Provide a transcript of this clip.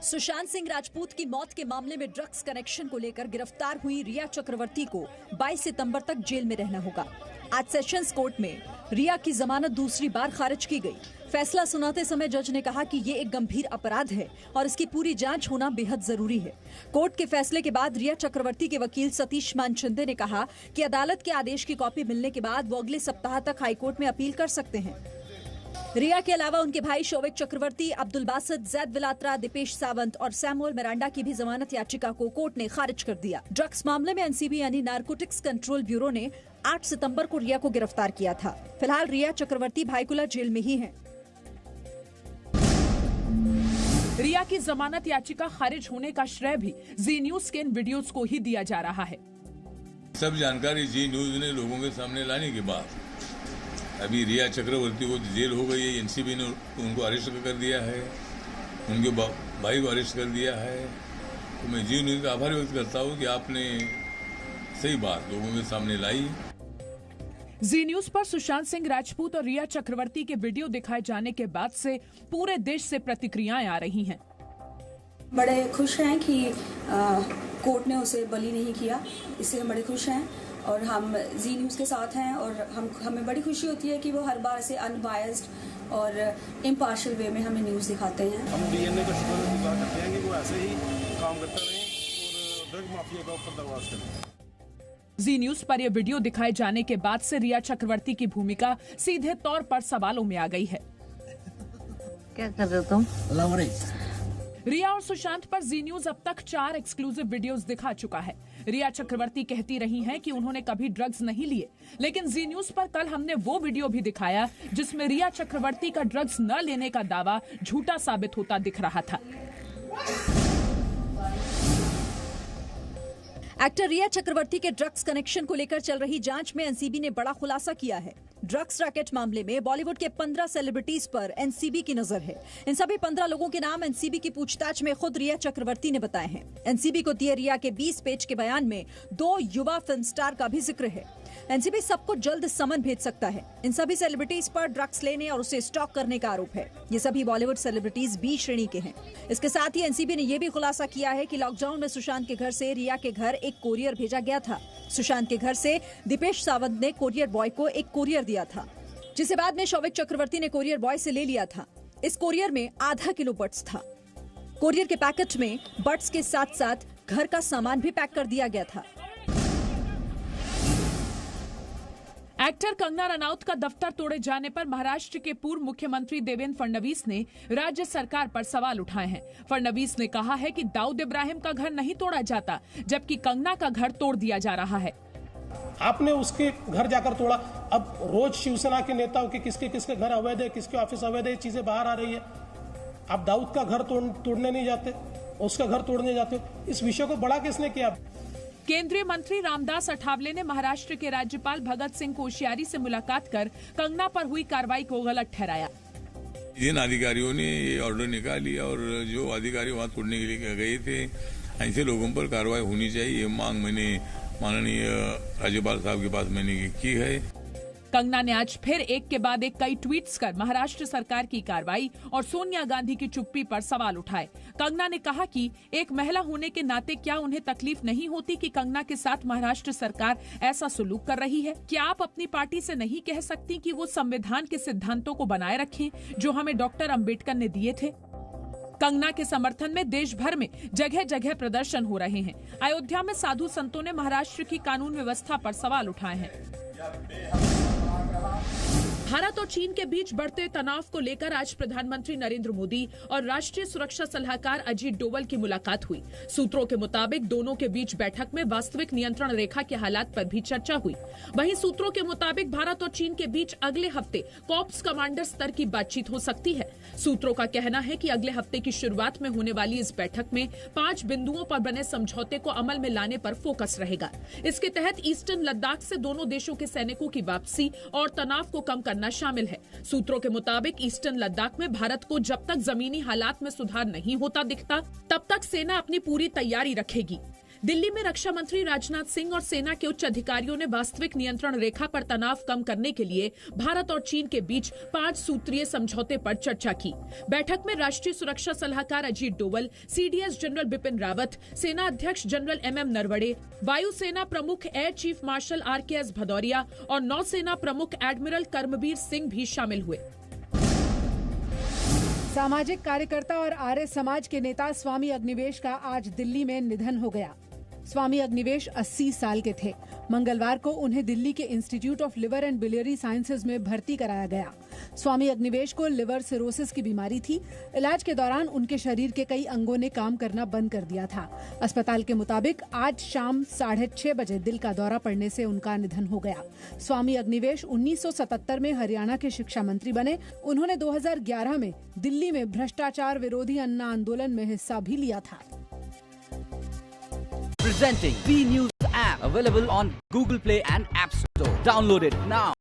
सुशांत सिंह राजपूत की मौत के मामले में ड्रग्स कनेक्शन को लेकर गिरफ्तार हुई रिया चक्रवर्ती को 22 सितंबर तक जेल में रहना होगा। आज सेशंस कोर्ट में रिया की जमानत दूसरी बार खारिज की गई। फैसला सुनाते समय जज ने कहा कि ये एक गंभीर अपराध है और इसकी पूरी जांच होना बेहद जरूरी है। कोर्ट के फैसले के बाद रिया चक्रवर्ती के वकील सतीश मानचंदे ने कहा कि अदालत के आदेश की कॉपी मिलने के बाद वो अगले सप्ताह तक हाईकोर्ट में अपील कर सकते हैं। रिया के अलावा उनके भाई शोविक चक्रवर्ती, अब्दुल बासित, जैद विलात्रा, दीपेश सावंत और सैमुअल मिरांडा की भी जमानत याचिका को कोर्ट ने खारिज कर दिया। ड्रग्स मामले में एनसीबी यानी नारकोटिक्स कंट्रोल ब्यूरो ने 8 सितंबर को रिया को गिरफ्तार किया था। फिलहाल रिया चक्रवर्ती भाईकुला जेल में ही हैं। रिया की जमानत याचिका खारिज होने का श्रेय भी जी न्यूज के इन वीडियोस को ही दिया जा रहा है। सब जानकारी जी न्यूज ने लोगों के सामने लाने के बाद अभी रिया चक्रवर्ती को जेल हो गई है। एनसीबी ने उनको अरेस्ट कर दिया है, उनके भाई को अरेस्ट कर दिया है। तो मैं जी न्यूज का आभार व्यक्त करता हूँ कि आपने सही बात लोगों के सामने लाई। जी न्यूज पर सुशांत सिंह राजपूत और रिया चक्रवर्ती के वीडियो दिखाए जाने के बाद से पूरे देश से प्रतिक्रियाएं आ रही हैं। बड़े खुश हैं कि कोर्ट ने उसे बरी नहीं किया, इससे हम बड़े खुश हैं और हम जी न्यूज़ के साथ हैं और हमें बड़ी खुशी होती है कि वो हर बार ऐसे अनबायस्ड और इम्पार्शियल वे में हमें न्यूज़ दिखाते हैं। हम डीएनए का शुक्रिया करते हैं कि वो ऐसे ही काम करता रहे और ड्रग माफिया का ऊपर दरवाज करें। जी न्यूज पर यह वीडियो दिखाए जाने के बाद से रिया चक्रवर्ती की भूमिका सीधे तौर पर सवालों में आ गई है। क्या कर रहे हो तुम? रिया और सुशांत पर जी न्यूज अब तक 4 एक्सक्लूसिव वीडियोस दिखा चुका है। रिया चक्रवर्ती कहती रही हैं कि उन्होंने कभी ड्रग्स नहीं लिए, लेकिन जी न्यूज पर कल हमने वो वीडियो भी दिखाया जिसमें रिया चक्रवर्ती का ड्रग्स न लेने का दावा झूठा साबित होता दिख रहा था। एक्टर रिया चक्रवर्ती के ड्रग्स कनेक्शन को लेकर चल रही जांच में एनसीबी ने बड़ा खुलासा किया है। ड्रग्स रैकेट मामले में बॉलीवुड के 15 सेलिब्रिटीज पर एनसीबी की नजर है। इन सभी 15 लोगों के नाम एनसीबी की पूछताछ में खुद रिया चक्रवर्ती ने बताए हैं। एनसीबी को दिए रिया के 20 पेज के बयान में 2 युवा फिल्म स्टार का भी जिक्र है। एनसीबी सबको जल्द समन भेज सकता है। इन सभी सेलिब्रिटीज पर ड्रग्स लेने और उसे स्टॉक करने का आरोप है। ये सभी बॉलीवुड सेलिब्रिटीज बी श्रेणी के हैं। इसके साथ ही एनसीबी ने यह भी खुलासा किया है कि लॉकडाउन में सुशांत के घर से रिया के घर एक कोरियर भेजा गया था। सुशांत के घर से दीपेश सावंत ने कोरियर बॉय को एक कोरियर दिया था, जिसे बाद में शोविक चक्रवर्ती ने कोरियर बॉय से ले लिया था। इस कोरियर में आधा किलो बड्स था। कोरियर के पैकेट में बड्स के साथ साथ घर का सामान भी पैक कर दिया गया था। एक्टर कंगना रनौत का दफ्तर तोड़े जाने पर महाराष्ट्र के पूर्व मुख्यमंत्री देवेंद्र फडणवीस ने राज्य सरकार पर सवाल उठाए हैं। फडणवीस ने कहा है कि दाऊद इब्राहिम का घर नहीं तोड़ा जाता, जबकि कंगना का घर तोड़ दिया जा रहा है। आपने उसके घर जाकर तोड़ा। अब रोज शिवसेना के नेताओं के किसके किसके घर अवैध है, किसके ऑफिस अवैध है, ये चीजें बाहर आ रही है। आप दाऊद का घर तोड़ने नहीं जाते, उसका घर तोड़ने जाते। इस विषय को बड़ा किसने किया? केंद्रीय मंत्री रामदास अठावले ने महाराष्ट्र के राज्यपाल भगत सिंह कोश्यारी से मुलाकात कर कंगना पर हुई कार्रवाई को गलत ठहराया। जिन अधिकारियों ने ये ऑर्डर निकाली और जो अधिकारी वहां तोड़ने के लिए गए थे, ऐसे लोगों पर कार्रवाई होनी चाहिए। ये मांग मैंने माननीय राज्यपाल साहब के पास मैंने की है। कंगना ने आज फिर एक के बाद एक कई ट्वीट्स कर महाराष्ट्र सरकार की कार्रवाई और सोनिया गांधी की चुप्पी पर सवाल उठाए। कंगना ने कहा कि एक महिला होने के नाते क्या उन्हें तकलीफ नहीं होती कि कंगना के साथ महाराष्ट्र सरकार ऐसा सलूक कर रही है? क्या आप अपनी पार्टी से नहीं कह सकती कि वो संविधान के सिद्धांतों को बनाए रखें जो हमें डॉक्टर अंबेडकर ने दिए थे? कंगना के समर्थन में देश भर में जगह जगह प्रदर्शन हो रहे हैं। अयोध्या में साधु संतों ने महाराष्ट्र की कानून व्यवस्था पर सवाल उठाए हैं। भारत और चीन के बीच बढ़ते तनाव को लेकर आज प्रधानमंत्री नरेंद्र मोदी और राष्ट्रीय सुरक्षा सलाहकार अजीत डोवल की मुलाकात हुई। सूत्रों के मुताबिक दोनों के बीच बैठक में वास्तविक नियंत्रण रेखा के हालात पर भी चर्चा हुई। वहीं सूत्रों के मुताबिक भारत और चीन के बीच अगले हफ्ते कॉर्प्स कमांडर स्तर की बातचीत हो सकती है। सूत्रों का कहना है कि अगले हफ्ते की शुरुआत में होने वाली इस बैठक में 5 बिंदुओं पर बने समझौते को अमल में लाने पर फोकस रहेगा। इसके तहत ईस्टर्न लद्दाख से दोनों देशों के सैनिकों की वापसी और तनाव को कम करना शामिल है। सूत्रों के मुताबिक ईस्टर्न लद्दाख में भारत को जब तक जमीनी हालात में सुधार नहीं होता दिखता, तब तक सेना अपनी पूरी तैयारी रखेगी। दिल्ली में रक्षा मंत्री राजनाथ सिंह और सेना के उच्च अधिकारियों ने वास्तविक नियंत्रण रेखा पर तनाव कम करने के लिए भारत और चीन के बीच 5 सूत्रीय समझौते पर चर्चा की। बैठक में राष्ट्रीय सुरक्षा सलाहकार अजीत डोवल, सीडीएस जनरल बिपिन रावत, सेना अध्यक्ष जनरल MM नरवणे, वायुसेना प्रमुख air chief marshal RKS Bhadauria और नौसेना प्रमुख एडमिरल कर्मवीर सिंह भी शामिल हुए। सामाजिक कार्यकर्ता और आर्य समाज के नेता स्वामी अग्निवेश का आज दिल्ली में निधन हो गया। स्वामी अग्निवेश 80 साल के थे। मंगलवार को उन्हें दिल्ली के institute of liver and biliary sciences में भर्ती कराया गया। स्वामी अग्निवेश को लिवर सिरोसिस की बीमारी थी। इलाज के दौरान उनके शरीर के कई अंगों ने काम करना बंद कर दिया था। अस्पताल के मुताबिक आज शाम 6:30 बजे दिल का दौरा पड़ने से उनका निधन हो गया। स्वामी अग्निवेश 1977 में हरियाणा के शिक्षा मंत्री बने। उन्होंने 2011 में दिल्ली में भ्रष्टाचार विरोधी अन्ना आंदोलन में हिस्सा भी लिया था। Presenting B News app, available on Google Play and App Store. Download it now.